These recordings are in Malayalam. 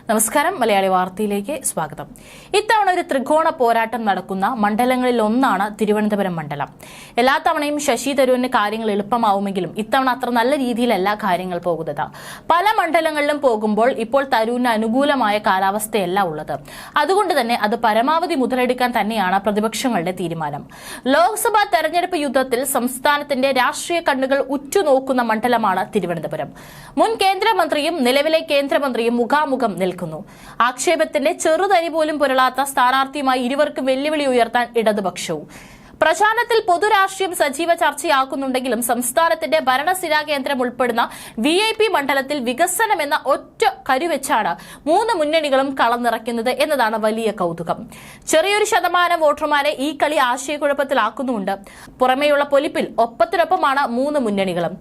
നമസ്കാരം, മലയാളി വാർത്തയിലേക്ക് സ്വാഗതം. ഇത്തവണ ഒരു ത്രികോണ പോരാട്ടം നടക്കുന്ന മണ്ഡലങ്ങളിൽ ഒന്നാണ് തിരുവനന്തപുരം മണ്ഡലം. എല്ലാ തവണയും ശശി തരൂരിന് കാര്യങ്ങൾ എളുപ്പമാവുമെങ്കിലും ഇത്തവണ അത്ര നല്ല രീതിയിലല്ല കാര്യങ്ങൾ പോകുന്നത്. പല മണ്ഡലങ്ങളിലും പോകുമ്പോൾ ഇപ്പോൾ തരൂരിന് അനുകൂലമായ കാലാവസ്ഥയല്ല ഉള്ളത്. അതുകൊണ്ട് തന്നെ അത് പരമാവധി മുതലെടുക്കാൻ തന്നെയാണ് പ്രതിപക്ഷങ്ങളുടെ തീരുമാനം. ലോക്സഭാ തെരഞ്ഞെടുപ്പ് യുദ്ധത്തിൽ സംസ്ഥാനത്തിന്റെ രാഷ്ട്രീയ കണ്ണുകൾ ഉറ്റുനോക്കുന്ന മണ്ഡലമാണ് തിരുവനന്തപുരം. മുൻ കേന്ദ്രമന്ത്രിയും നിലവിലെ കേന്ദ്രമന്ത്രിയും മുഖാമുഖം നിൽക്കുന്നു. ആക്ഷേപത്തിന്റെ ചെറുതരി പോലും പുരളാത്ത സ്ഥാനാർത്ഥിയുമായി ഇരുവർക്കും വെല്ലുവിളി ഉയർത്താൻ ഇടതുപക്ഷവും. പ്രചാരണത്തിൽ പൊതുരാഷ്ട്രീയം സജീവ ചർച്ചയാക്കുന്നുണ്ടെങ്കിലും സംസ്ഥാനത്തിന്റെ ഭരണസിരാ കേന്ദ്രം ഉൾപ്പെടുന്ന VIP മണ്ഡലത്തിൽ വികസനം എന്ന ഒറ്റ കരുവെച്ചാണ് മൂന്ന് മുന്നണികളും കളം നിറയ്ക്കുന്നത് എന്നതാണ് വലിയ കൗതുകം. ചെറിയൊരു ശതമാനം വോട്ടർമാരെ ഈ കളി ആശയക്കുഴപ്പത്തിലാക്കുന്നുണ്ട്. പുറമേയുള്ള പൊലിപ്പിൽ ഒപ്പത്തിനൊപ്പമാണ് മൂന്ന് മുന്നണികളും.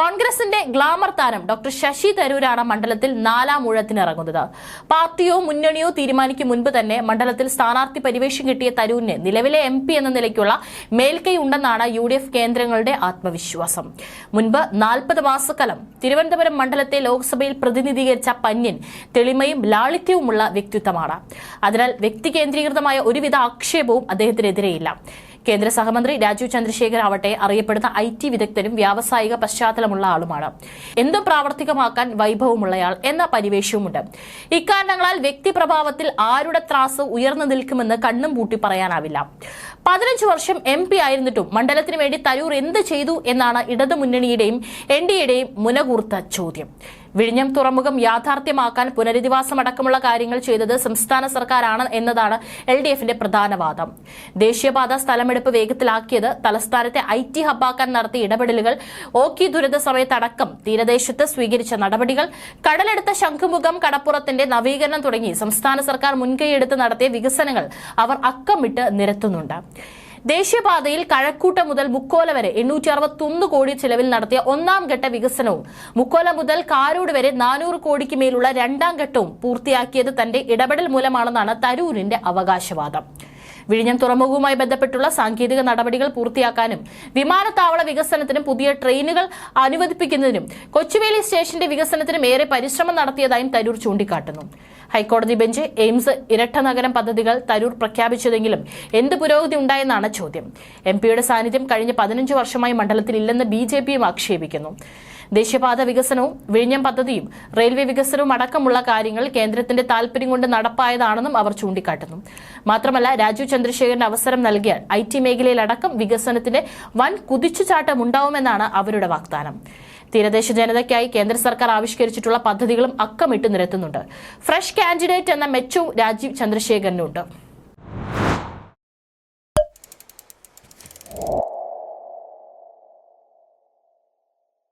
കോൺഗ്രസിന്റെ ഗ്ലാമർ താരം ഡോക്ടർ ശശി തരൂരാണ് മണ്ഡലത്തിൽ നാലാം ഊഴത്തിനിറങ്ങുന്നത്. പാർട്ടിയോ മുന്നണിയോ തീരുമാനിക്കും മുൻപ് തന്നെ മണ്ഡലത്തിൽ സ്ഥാനാർത്ഥി പരിവേഷം കിട്ടിയ തരൂരിന് നിലവിലെ MP എന്ന നിലയ്ക്കുള്ള മേൽക്കൈ ഉണ്ടെന്നാണ് UDF കേന്ദ്രങ്ങളുടെ ആത്മവിശ്വാസം. മുൻപ് 40 മാസക്കാലം തിരുവനന്തപുരം മണ്ഡലത്തെ ലോക്സഭയിൽ പ്രതിനിധീകരിച്ച പന്യൻ തെളിമയും ലാളിത്യവുമുള്ള വ്യക്തിത്വമാണ്. അതിനാൽ വ്യക്തി കേന്ദ്രീകൃതമായ ഒരുവിധ ആക്ഷേപവും അദ്ദേഹത്തിനെതിരെയില്ല. കേന്ദ്ര സഹമന്ത്രി രാജീവ് ചന്ദ്രശേഖർ ആവട്ടെ അറിയപ്പെടുന്ന IT വിദഗ്ധരും വ്യാവസായിക പശ്ചാത്തലമുള്ള ആളുമാണ്. എന്തും പ്രാവർത്തികമാക്കാൻ വൈഭവമുള്ളയാൾ എന്ന പരിവേഷവുമുണ്ട്. ഇക്കാരണങ്ങളാൽ വ്യക്തിപ്രഭാവത്തിൽ ആരുടെ ത്രാസ് ഉയർന്നു നിൽക്കുമെന്ന് കണ്ണും പൂട്ടി പറയാനാവില്ല. 15 വർഷം MP ആയിരുന്നിട്ടും മണ്ഡലത്തിന് വേണ്ടി തരൂർ എന്ത് ചെയ്തു എന്നാണ് ഇടതുമുന്നണിയുടെയും NDAയുടെയും മുനകൂർത്ത ചോദ്യം. വിഴിഞ്ഞം തുറമുഖം യാഥാർത്ഥ്യമാക്കാൻ പുനരധിവാസമടക്കമുള്ള കാര്യങ്ങൾ ചെയ്തത് സംസ്ഥാന സർക്കാരാണ് എന്നതാണ് LDFന്റെ പ്രധാന വാദം. ദേശീയപാത സ്ഥലമെടുപ്പ് വേഗത്തിലാക്കിയത്, തലസ്ഥാനത്തെ IT ഹബ്ബാക്കാൻ നടത്തിയ ഇടപെടലുകൾ, ഓഖി ദുരന്ത സമയത്തടക്കം തീരദേശത്ത് സ്വീകരിച്ച നടപടികൾ, കടലെടുത്ത ശംഖുമുഖം കടപ്പുറത്തിന്റെ നവീകരണം തുടങ്ങി സംസ്ഥാന സർക്കാർ മുൻകൈയെടുത്ത് നടത്തിയ വികസനങ്ങൾ അവർ അക്കമിട്ട് നിരത്തുന്നുണ്ട്. ദേശീയപാതയിൽ കഴക്കൂട്ടം മുതൽ മുക്കോല വരെ 861 കോടി ചെലവിൽ നടത്തിയ ഒന്നാം ഘട്ട വികസനവും മുക്കോല മുതൽ കാരോട് വരെ 400 കോടിക്ക് മേലുള്ള രണ്ടാം ഘട്ടവും പൂർത്തിയാക്കിയത് തന്റെ ഇടപെടൽ മൂലമാണെന്നാണ് തരൂരിന്റെ അവകാശവാദം. വിഴിഞ്ഞം തുറമുഖവുമായി ബന്ധപ്പെട്ടുള്ള സാങ്കേതിക നടപടികൾ പൂർത്തിയാക്കാനും വിമാനത്താവള വികസനത്തിനും പുതിയ ട്രെയിനുകൾ അനുവദിപ്പിക്കുന്നതിനും കൊച്ചുവേലി സ്റ്റേഷന്റെ വികസനത്തിനും ഏറെ പരിശ്രമം നടത്തിയതായും തരൂർ ചൂണ്ടിക്കാട്ടുന്നു. ഹൈക്കോടതി ബെഞ്ച്, എയിംസ്, ഇരട്ട നഗരം പദ്ധതികൾ തരൂർ പ്രഖ്യാപിച്ചതെങ്കിലും എന്ത് പുരോഗതി ഉണ്ടായെന്നാണ് ചോദ്യം. MPയുടെ സാന്നിധ്യം കഴിഞ്ഞ 15 വർഷമായി മണ്ഡലത്തിൽ ഇല്ലെന്ന് BJPയും ആക്ഷേപിക്കുന്നു. ദേശീയപാത വികസനവും വിഴിഞ്ഞം പദ്ധതിയും റെയിൽവേ വികസനവും അടക്കമുള്ള കാര്യങ്ങൾ കേന്ദ്രത്തിന്റെ താൽപര്യം കൊണ്ട് നടപ്പായതാണെന്നും അവർ ചൂണ്ടിക്കാട്ടുന്നു. മാത്രമല്ല, രാജീവ് ചന്ദ്രശേഖരന് അവസരം നൽകിയാൽ IT മേഖലയിലടക്കം വികസനത്തിന്റെ വൻ കുതിച്ചുചാട്ടം ഉണ്ടാവുമെന്നാണ് അവരുടെ വാഗ്ദാനം. തീരദേശ ജനതയ്ക്കായി കേന്ദ്ര സർക്കാർ ആവിഷ്കരിച്ചിട്ടുള്ള പദ്ധതികളും അക്കമിട്ട് നിരത്തുന്നുണ്ട്. ഫ്രഷ് കാൻഡിഡേറ്റ് എന്ന മെച്ചവും രാജീവ് ചന്ദ്രശേഖരനുണ്ട്.